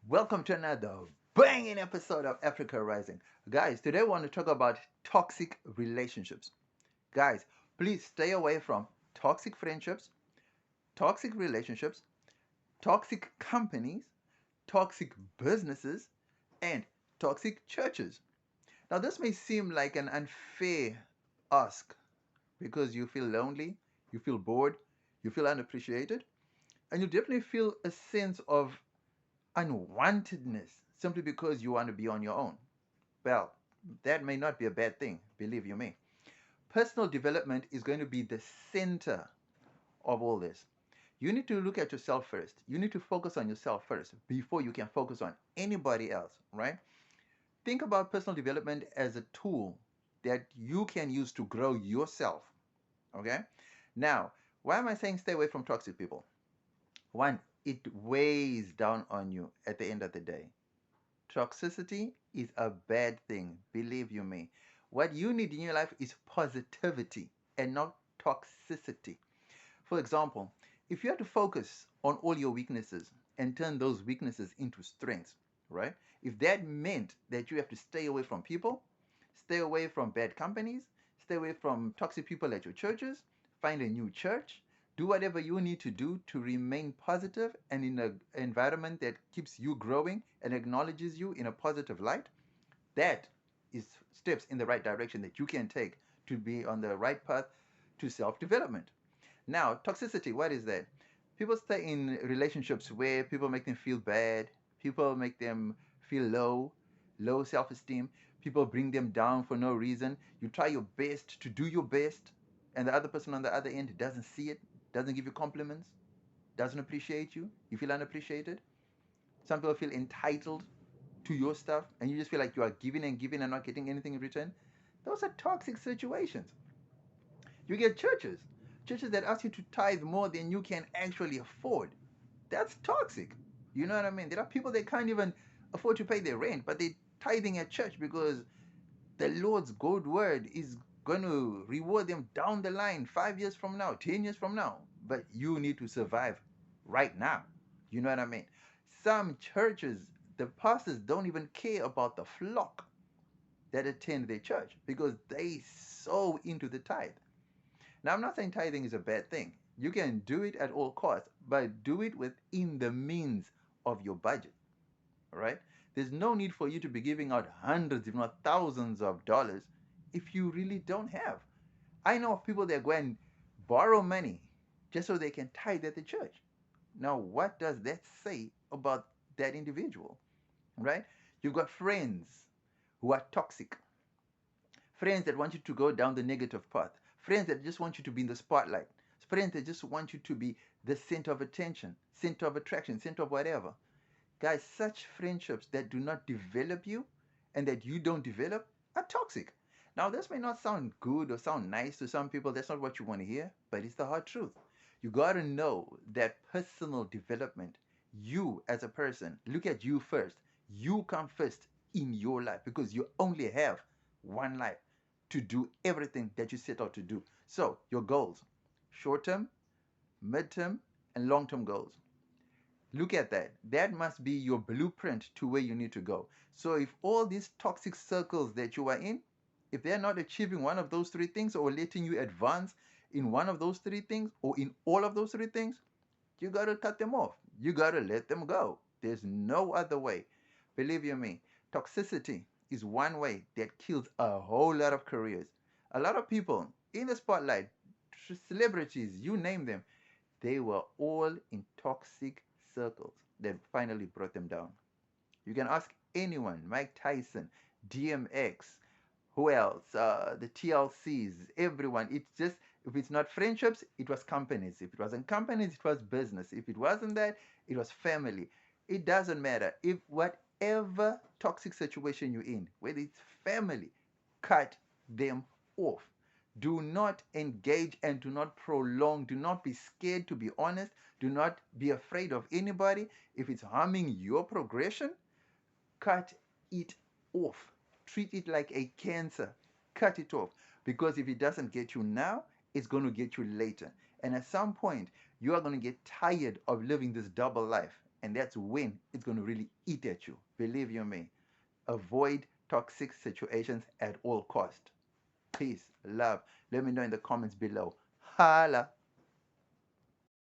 Welcome to another banging episode of Africa Rising. Guys, today I want to talk about toxic relationships. Guys, please stay away from toxic friendships, toxic relationships, toxic companies, toxic businesses, and toxic churches. Now, this may seem like an unfair ask because you feel lonely, you feel bored, you feel unappreciated, and you definitely feel a sense of unwantedness simply because you want to be on your own. Well, that may not be a bad thing, believe you me. Personal development is going to be the center of all this. You need to look at yourself first. You need to focus on yourself first before you can focus on anybody else, right? Think about personal development as a tool that you can use to grow yourself, okay? Now, why am I saying stay away from toxic people? One, it weighs down on you at the end of the day. Toxicity is a bad thing, believe you me. What you need in your life is positivity and not toxicity. For example, if you had to focus on all your weaknesses and turn those weaknesses into strengths, right? If that meant that you have to stay away from people, stay away from bad companies, stay away from toxic people at your churches, find a new church, do whatever you need to do to remain positive and in an environment that keeps you growing and acknowledges you in a positive light, that is steps in the right direction that you can take to be on the right path to self development. Now, toxicity, what is that? People stay in relationships where people make them feel bad, people make them feel low, low self esteem, people bring them down for no reason. You try your best to do your best, and the other person on the other end doesn't see it, doesn't give you compliments, doesn't appreciate you. You feel unappreciated. Some people feel entitled to your stuff, and you just feel like you are giving and giving and not getting anything in return. Those are toxic situations. You get churches that ask you to tithe more than you can actually afford. That's toxic. You know what I mean? There are people that can't even afford to pay their rent, but they're tithing at church because the Lord's good word is going to reward them down the line 5 years from now, 10 years from now. But you need to survive right now. You know what I mean? Some churches, the pastors don't even care about the flock that attend their church because they sow into the tithe. Now, I'm not saying tithing is a bad thing. You can do it at all costs, but do it within the means of your budget, all right? There's no need for you to be giving out hundreds, if not thousands of dollars if you really don't have. I know of people that go and borrow money just so they can tithe at the church. Now, what does that say about that individual, right? You've got friends who are toxic, friends that want you to go down the negative path, friends that just want you to be in the spotlight, friends that just want you to be the center of attention, center of attraction, center of whatever. Guys, such friendships that do not develop you and that you don't develop are toxic. Now, this may not sound good or sound nice to some people. That's not what you want to hear, but it's the hard truth. You got to know that personal development, you as a person, look at you first. You come first in your life because you only have one life to do everything that you set out to do. So, your goals, short term, mid term, and long term goals. Look at that. That must be your blueprint to where you need to go. So if all these toxic circles that you are in, if they're not achieving one of those three things or letting you advance in one of those three things or in all of those three things, you got to cut them off. You got to let them go. There's no other way. Believe you me, toxicity is one way that kills a whole lot of careers. A lot of people in the spotlight, celebrities, you name them, they were all in toxic circles that finally brought them down. You can ask anyone, Mike Tyson, DMX, who else? The TLCs, everyone. It's just, if it's not friendships, it was companies. If it wasn't companies, it was business. If it wasn't that, it was family. It doesn't matter. If whatever toxic situation you're in, whether it's family, cut them off. Do not engage and do not prolong. Do not be scared to be honest. Do not be afraid of anybody. If it's harming your progression, cut it off. Treat it like a cancer. Cut it off. Because if it doesn't get you now, it's going to get you later. And at some point, you are going to get tired of living this double life. And that's when it's going to really eat at you. Believe you me. Avoid toxic situations at all cost. Peace, love. Let me know in the comments below. Holla.